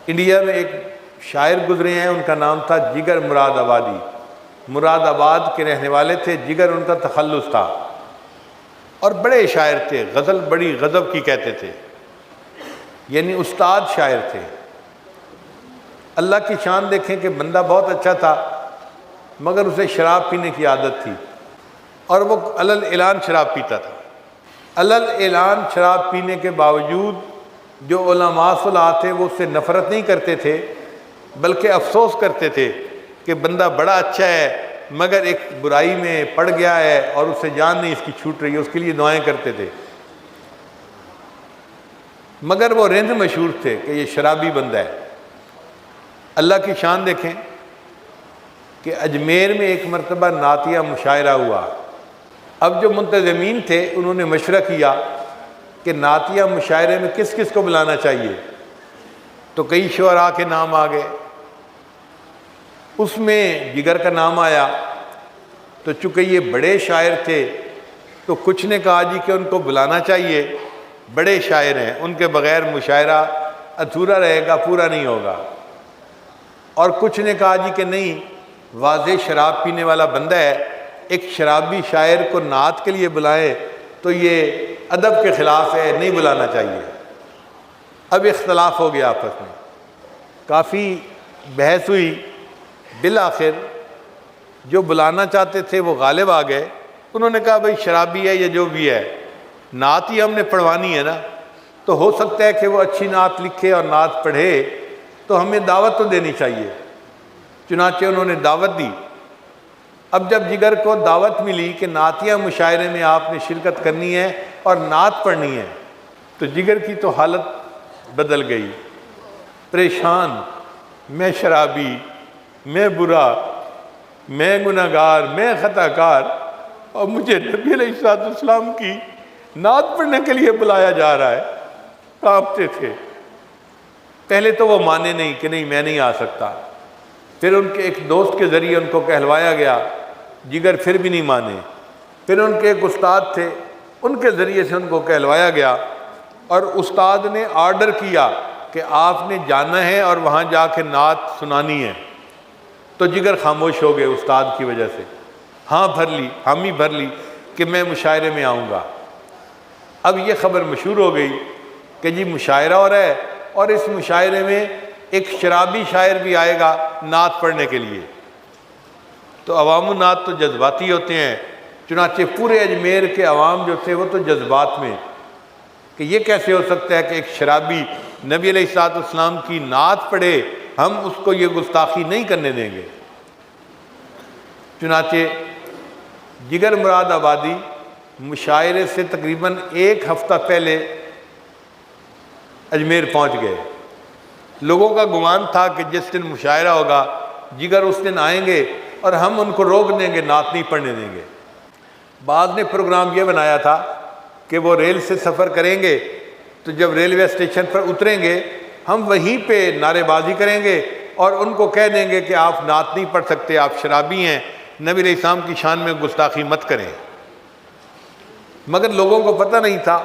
India میں ایک شاعر گزرے ہیں، ان کا نام تھا جگر مراد آبادی۔ مراد آباد کے رہنے والے تھے، جگر ان کا تخلص تھا، اور بڑے شاعر تھے، غزل بڑی غضب کی کہتے تھے، یعنی استاد شاعر تھے۔ اللہ کی شان دیکھیں کہ بندہ بہت اچھا تھا، مگر اسے شراب پینے کی عادت تھی، اور وہ علل اعلان شراب پیتا تھا۔ علل اعلان شراب پینے کے باوجود جو علماء صلاح تھے وہ اس سے نفرت نہیں کرتے تھے، بلکہ افسوس کرتے تھے کہ بندہ بڑا اچھا ہے مگر ایک برائی میں پڑ گیا ہے اور اس سے جان نہیں اس کی چھوٹ رہی ہے، اس کے لیے دعائیں کرتے تھے۔ مگر وہ رند مشہور تھے کہ یہ شرابی بندہ ہے۔ اللہ کی شان دیکھیں کہ اجمیر میں ایک مرتبہ نعتیہ مشاعرہ ہوا۔ اب جو منتظمین تھے انہوں نے مشورہ کیا کہ نعتیہ مشاعرے میں کس کس کو بلانا چاہیے، تو کئی شعراء کے نام آ گئے، اس میں جگر کا نام آیا۔ تو چونکہ یہ بڑے شاعر تھے تو کچھ نے کہا جی کہ ان کو بلانا چاہیے، بڑے شاعر ہیں، ان کے بغیر مشاعرہ ادھورا رہے گا، پورا نہیں ہوگا۔ اور کچھ نے کہا جی کہ نہیں، واضح شراب پینے والا بندہ ہے، ایک شرابی شاعر کو نعت کے لیے بلائیں تو یہ ادب کے خلاف ہے، نہیں بلانا چاہیے۔ اب اختلاف ہو گیا آپس میں، کافی بحث ہوئی، بالآخر جو بلانا چاہتے تھے وہ غالب آ گئے۔ انہوں نے کہا بھئی شرابی ہے یا جو بھی ہے، نعت ہی ہم نے پڑھوانی ہے نا، تو ہو سکتا ہے کہ وہ اچھی نعت لکھے اور نعت پڑھے، تو ہمیں دعوت تو دینی چاہیے۔ چنانچہ انہوں نے دعوت دی۔ اب جب جگر کو دعوت ملی کہ نعتیہ مشاعرے میں آپ نے شرکت کرنی ہے اور نعت پڑھنی ہے، تو جگر کی تو حالت بدل گئی، پریشان، میں شرابی، میں برا، میں گناہگار، میں خطا کار، اور مجھے نبی علیہ السلام کی نعت پڑھنے کے لیے بلایا جا رہا ہے۔ کانپتے تھے۔ پہلے تو وہ مانے نہیں کہ نہیں میں نہیں آ سکتا، پھر ان کے ایک دوست کے ذریعے ان کو کہلوایا گیا، جگر پھر بھی نہیں مانے، پھر ان کے ایک استاد تھے، ان کے ذریعے سے ان کو کہلوایا گیا، اور استاد نے آرڈر کیا کہ آپ نے جانا ہے اور وہاں جا کے نعت سنانی ہے۔ تو جگر خاموش ہو گئے استاد کی وجہ سے، ہاں بھر لی، حامی بھر لی کہ میں مشاعرے میں آؤں گا۔ اب یہ خبر مشہور ہو گئی کہ جی مشاعرہ ہو رہا ہے، اور اس مشاعرے میں ایک شرابی شاعر بھی آئے گا نعت پڑھنے کے لیے۔ تو عوام النعت تو جذباتی ہوتے ہیں، چنانچہ پورے اجمیر کے عوام جو تھے وہ تو جذبات میں کہ یہ کیسے ہو سکتا ہے کہ ایک شرابی نبی علیہ السلام کی نعت پڑھے، ہم اس کو یہ گستاخی نہیں کرنے دیں گے۔ چنانچہ جگر مراد آبادی مشاعرے سے تقریباً ایک ہفتہ پہلے اجمیر پہنچ گئے۔ لوگوں کا گمان تھا کہ جس دن مشاعرہ ہوگا جگر اس دن آئیں گے اور ہم ان کو روک دیں گے، نعت نہیں پڑھنے دیں گے۔ بعض نے پروگرام یہ بنایا تھا کہ وہ ریل سے سفر کریں گے، تو جب ریلوے اسٹیشن پر اتریں گے ہم وہیں پہ نعرے بازی کریں گے اور ان کو کہہ دیں گے کہ آپ نعت نہیں پڑھ سکتے، آپ شرابی ہیں، نبی علیہ السلام کی شان میں گستاخی مت کریں۔ مگر لوگوں کو پتہ نہیں تھا،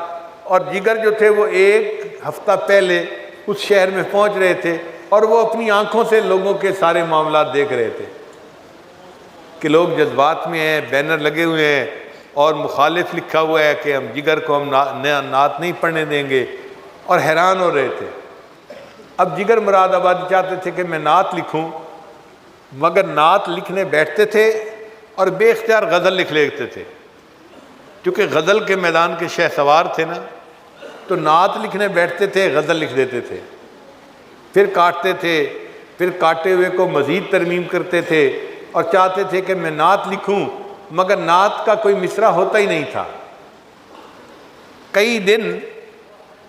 اور جگر جو تھے وہ ایک ہفتہ پہلے اس شہر میں پہنچ رہے تھے، اور وہ اپنی آنکھوں سے لوگوں کے سارے معاملات دیکھ رہے تھے کہ لوگ جذبات میں ہیں، بینر لگے ہوئے ہیں اور مخالف لکھا ہوا ہے کہ ہم جگر کو ہم نعت نہیں پڑھنے دیں گے، اور حیران ہو رہے تھے۔ اب جگر مراد آبادی چاہتے تھے کہ میں نعت لکھوں، مگر نعت لکھنے بیٹھتے تھے اور بے اختیار غزل لکھ لیتے تھے، کیونکہ غزل کے میدان کے شہ سوار تھے نا، تو نعت لکھنے بیٹھتے تھے، غزل لکھ دیتے تھے، پھر کاٹتے تھے، پھر کاٹے ہوئے کو مزید ترمیم کرتے تھے، اور چاہتے تھے کہ میں نعت لکھوں، مگر نعت کا کوئی مصرع ہوتا ہی نہیں تھا۔ کئی دن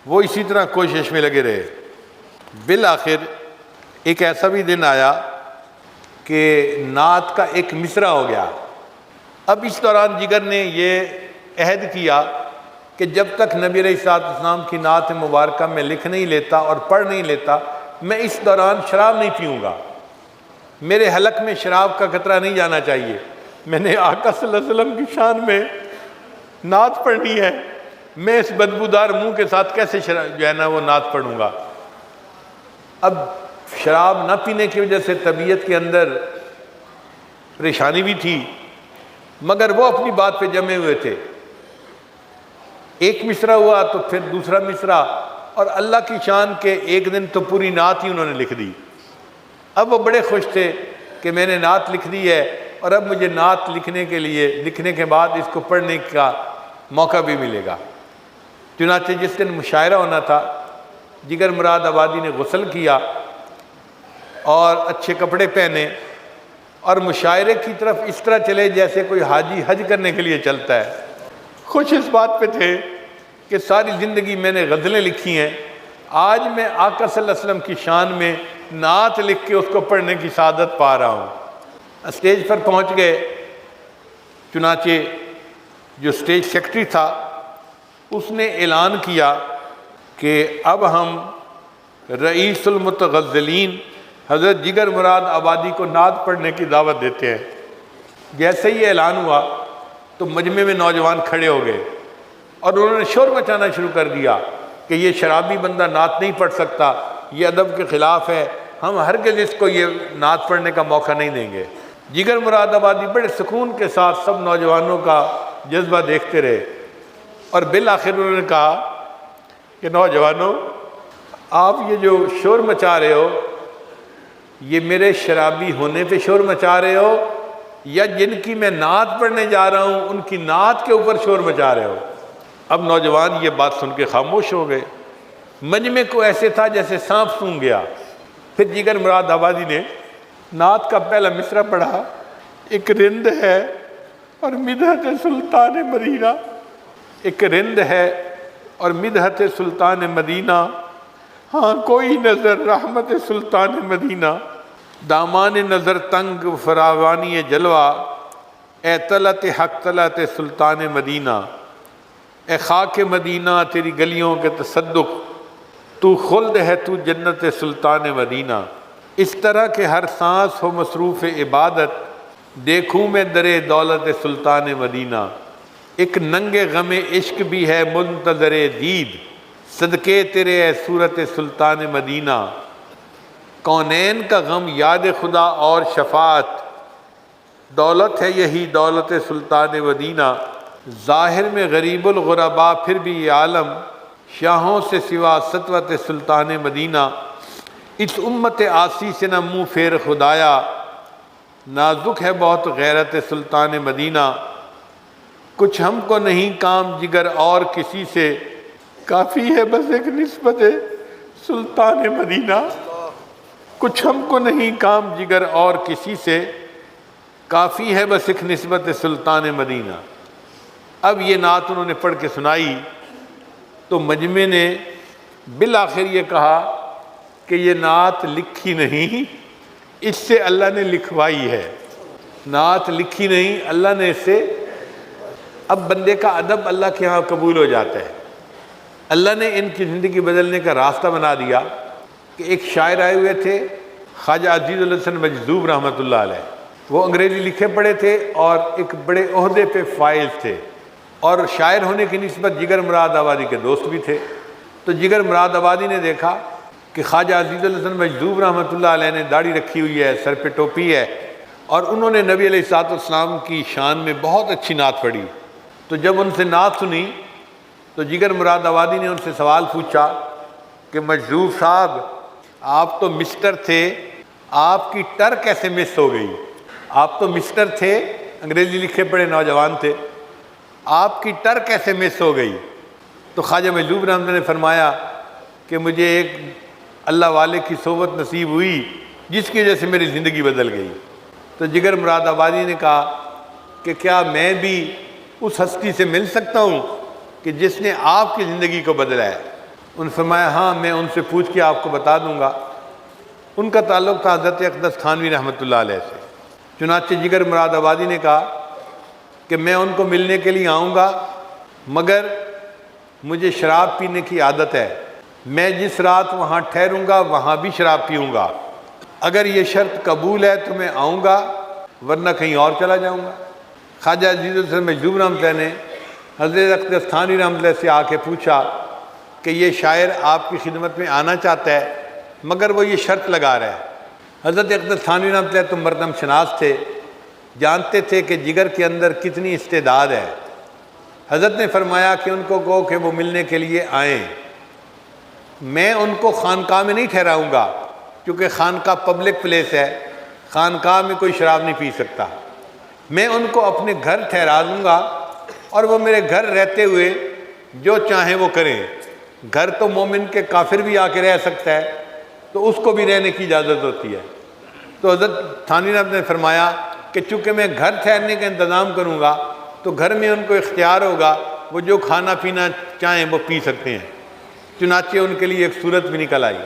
وہ اسی طرح کوشش میں لگے رہے۔ بالآخر ایک ایسا بھی دن آیا کہ نعت کا ایک مصرع ہو گیا۔ اب اس دوران جگر نے یہ عہد کیا کہ جب تک نبی علیہ السلام کی نعت مبارکہ میں لکھ نہیں لیتا اور پڑھ نہیں لیتا، میں اس دوران شراب نہیں پیوں گا، میرے حلق میں شراب کا قطرہ نہیں جانا چاہیے، میں نے آقا صلی اللہ علیہ وسلم کی شان میں نعت پڑھنی ہے، میں اس بدبودار منہ کے ساتھ کیسے جو ہے نا وہ نعت پڑھوں گا۔ اب شراب نہ پینے کی وجہ سے طبیعت کے اندر پریشانی بھی تھی، مگر وہ اپنی بات پہ جمے ہوئے تھے۔ ایک مصرع ہوا تو پھر دوسرا مصرع، اور اللہ کی شان کے ایک دن تو پوری نعت ہی انہوں نے لکھ دی۔ اب وہ بڑے خوش تھے کہ میں نے نعت لکھ دی ہے، اور اب مجھے نعت لکھنے کے بعد اس کو پڑھنے کا موقع بھی ملے گا۔ چنانچہ جس دن مشاعرہ ہونا تھا، جگر مراد آبادی نے غسل کیا اور اچھے کپڑے پہنے، اور مشاعرے کی طرف اس طرح چلے جیسے کوئی حاجی حج کرنے کے لیے چلتا ہے۔ خوش اس بات پہ تھے کہ ساری زندگی میں نے غزلیں لکھی ہیں، آج میں آقا صلی اللہ علیہ وسلم کی شان میں نعت لکھ کے اس کو پڑھنے کی سعادت پا رہا ہوں۔ اسٹیج پر پہنچ گئے، چنانچہ جو اسٹیج سیکرٹری تھا اس نے اعلان کیا کہ اب ہم رئیس المتغزلین حضرت جگر مراد آبادی کو نعت پڑھنے کی دعوت دیتے ہیں۔ جیسے ہی اعلان ہوا تو مجمع میں نوجوان کھڑے ہو گئے اور انہوں نے شور مچانا شروع کر دیا کہ یہ شرابی بندہ نعت نہیں پڑھ سکتا، یہ ادب کے خلاف ہے، ہم ہرگز اس کو یہ نعت پڑھنے کا موقع نہیں دیں گے۔ جگر مراد آبادی بڑے سکون کے ساتھ سب نوجوانوں کا جذبہ دیکھتے رہے، اور بالآخر انہوں نے کہا کہ نوجوانوں، آپ یہ جو شور مچا رہے ہو، یہ میرے شرابی ہونے پہ شور مچا رہے ہو یا جن کی میں نعت پڑھنے جا رہا ہوں ان کی نعت کے اوپر شور مچا رہے ہو؟ اب نوجوان یہ بات سن کے خاموش ہو گئے۔ مجمع کو ایسے تھا جیسے سانپ سونگھ گیا۔ پھر جگر مراد آبادی نے نعت کا پہلا مصرع پڑھا، ایک رند ہے اور مدحت سلطان مدینہ، ایک رند ہے اور مدحت سلطان مدینہ، ہاں کوئی نظر رحمت سلطان مدینہ، دامان نظر تنگ فراوانی جلوہ، اے طلعت حق طلعت سلطان مدینہ، اے خاک مدینہ تیری گلیوں کے تصدق، تو خلد ہے تو جنت سلطان مدینہ، اس طرح کہ ہر سانس ہو مصروف عبادت، دیکھوں میں در دولت سلطان مدینہ، ایک ننگے غم عشق بھی ہے منتظر دید، صدقے تیرے اے صورت سلطان مدینہ، کونین کا غم یاد خدا اور شفاعت، دولت ہے یہی دولت سلطان مدینہ، ظاہر میں غریب الغربا پھر بھی یہ عالم، شاہوں سے سوا سطوت سلطان مدینہ، اس امت آسی سے نہ منہ پھیر خدایا، نازک ہے بہت غیرت سلطان مدینہ، کچھ ہم کو نہیں کام جگر اور کسی سے، کافی ہے بس ایک نسبت سلطان مدینہ، کچھ ہم کو نہیں کام جگر اور کسی سے، کافی ہے بس ایک نسبت سلطان مدینہ۔ اب یہ نعت انہوں نے پڑھ کے سنائی تو مجمع نے بالآخر یہ کہا کہ یہ نعت لکھی نہیں، اس سے اللہ نے لکھوائی ہے، نعت لکھی نہیں، اللہ نے اس سے، اب بندے کا ادب اللہ کے ہاں قبول ہو جاتا ہے۔ اللہ نے ان کی زندگی بدلنے کا راستہ بنا دیا کہ ایک شاعر آئے ہوئے تھے، خواجہ عزیز الحسن مجذوب رحمۃ اللہ علیہ، وہ انگریزی لکھے پڑھے تھے اور ایک بڑے عہدے پہ فائز تھے، اور شاعر ہونے کی نسبت جگر مراد آبادی کے دوست بھی تھے۔ تو جگر مراد آبادی نے دیکھا کہ خواجہ عزیز الحسن مجذوب رحمۃ اللہ علیہ نے داڑھی رکھی ہوئی ہے، سر پہ ٹوپی ہے، اور انہوں نے نبی علیہ الصلوۃ والسلام کی شان میں بہت اچھی نعت پڑھی۔ تو جب ان سے نعت سنی تو جگر مراد آبادی نے ان سے سوال پوچھا کہ مجذوب صاحب، آپ تو مسٹر تھے، آپ کی ٹر کیسے مس ہو گئی؟ آپ تو مسٹر تھے، انگریزی لکھے پڑھے نوجوان تھے، آپ کی ٹر کیسے مس ہو گئی؟ تو خواجہ مجذوب رحمۃ اللہ نے فرمایا کہ مجھے ایک اللہ والے کی صحبت نصیب ہوئی جس کی وجہ سے میری زندگی بدل گئی۔ تو جگر مراد آبادی نے کہا کہ کیا میں بھی اس ہستی سے مل سکتا ہوں کہ جس نے آپ کی زندگی کو بدلا ہے؟ انہوں نے فرمایا ہاں، میں ان سے پوچھ کے آپ کو بتا دوں گا۔ ان کا تعلق تھا حضرت اقدس تھانوی رحمۃ اللہ علیہ سے۔ چنانچہ جگر مراد آبادی نے کہا کہ میں ان کو ملنے کے لیے آؤں گا، مگر مجھے شراب پینے کی عادت ہے، میں جس رات وہاں ٹھہروں گا وہاں بھی شراب پیوں گا، اگر یہ شرط قبول ہے تو میں آؤں گا، ورنہ کہیں اور چلا جاؤں گا۔ خواجہ عزیز الحسن مجذوب رحمۃ اللہ نے حضرت اقدس تھانوی رحمۃ اللہ سے آ کے پوچھا کہ یہ شاعر آپ کی خدمت میں آنا چاہتا ہے، مگر وہ یہ شرط لگا رہا ہے۔ حضرت اقدس تھانوی رحمۃ اللہ تو مردم شناس تھے، جانتے تھے کہ جگر کے اندر کتنی استعداد ہے۔ حضرت نے فرمایا کہ ان کو کہو کہ وہ ملنے کے لیے آئیں، میں ان کو خانقاہ میں نہیں ٹھہراؤں گا، کیونکہ خانقاہ پبلک پلیس ہے، خانقاہ میں کوئی شراب نہیں پی سکتا۔ میں ان کو اپنے گھر ٹھہرا دوں گا اور وہ میرے گھر رہتے ہوئے جو چاہیں وہ کریں۔ گھر تو مومن کے کافر بھی آ کے رہ سکتا ہے، تو اس کو بھی رہنے کی اجازت ہوتی ہے۔ تو حضرت تھانوی رحمۃ اللہ نے فرمایا کہ چونکہ میں گھر ٹھہرنے کا انتظام کروں گا تو گھر میں ان کو اختیار ہوگا، وہ جو کھانا پینا چاہیں وہ پی سکتے ہیں۔ چنانچہ ان کے لیے ایک صورت بھی نکل آئی۔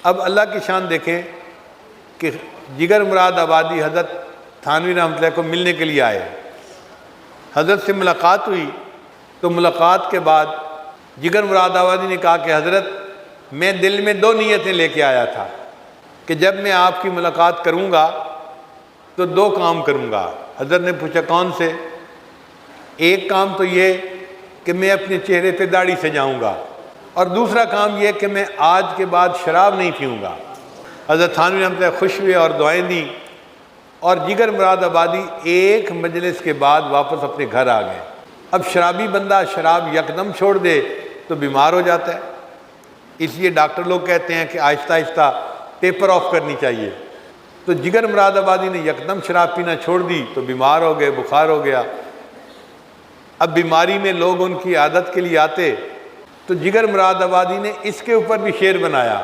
اب اللہ کی شان دیکھیں کہ جگر مراد آبادی حضرت تھانوی رحمۃ اللہ کو ملنے کے لیے آئے، حضرت سے ملاقات ہوئی۔ تو ملاقات کے بعد جگر مراد آبادی نے کہا کہ حضرت میں دل میں 2 نیتیں لے کے آیا تھا کہ جب میں آپ کی ملاقات کروں گا تو 2 کام کروں گا۔ حضرت نے پوچھا کون سے؟ ایک کام تو یہ کہ میں اپنے چہرے پہ داڑھی سے جاؤں گا، اور دوسرا کام یہ کہ میں آج کے بعد شراب نہیں پیوں گا۔ حضرت تھانوی رحمۃ اللہ خوش ہوئے اور دعائیں دیں، اور جگر مراد آبادی ایک مجلس کے بعد واپس اپنے گھر آ گئے۔ اب شرابی بندہ شراب یکدم چھوڑ دے تو بیمار ہو جاتا ہے، اس لیے ڈاکٹر لوگ کہتے ہیں کہ آہستہ آہستہ ٹیپر آف کرنی چاہیے۔ تو جگر مراد آبادی نے یکدم شراب پینا چھوڑ دی تو بیمار ہو گئے، بخار ہو گیا۔ اب بیماری میں لوگ ان کی عادت کے لیے آتے، تو جگر مراد آبادی نے اس کے اوپر بھی شعر بنایا،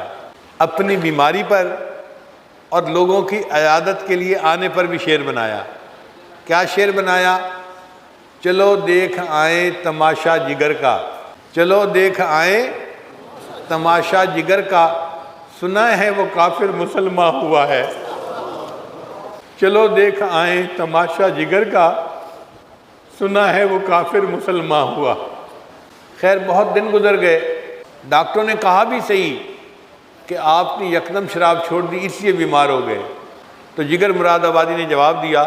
اپنی بیماری پر اور لوگوں کی عیادت کے لیے آنے پر بھی شعر بنایا۔ کیا شعر بنایا؟ چلو دیکھ آئیں تماشا جگر کا، چلو دیکھ آئیں تماشا جگر کا، سنا ہے وہ کافر مسلمان ہوا ہے۔ چلو دیکھ آئیں تماشا جگر کا، سنا ہے وہ کافر مسلمان ہوا۔ خیر بہت دن گزر گئے، ڈاکٹروں نے کہا بھی صحیح کہ آپ نے یکدم شراب چھوڑ دی اس لیے بیمار ہو گئے۔ تو جگر مراد آبادی نے جواب دیا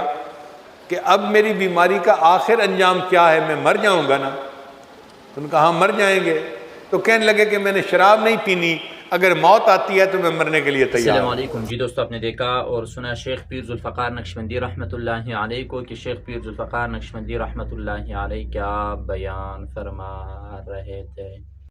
کہ اب میری بیماری کا آخر انجام کیا ہے؟ میں مر جاؤں گا نا۔ انہوں نے کہا ہاں مر جائیں گے۔ تو کہنے لگے کہ میں نے شراب نہیں پینی، اگر موت آتی ہے تو میں مرنے کے لیے تیار ہوں۔ السلام علیکم جی دوستو، آپ نے دیکھا اور سنا شیخ پیر ذوالفقار نقشبندی رحمۃ اللہ علیہ کو کہ شیخ پیر ذوالفقار نقشبندی رحمۃ اللہ علیہ کیا بیان فرما رہے تھے۔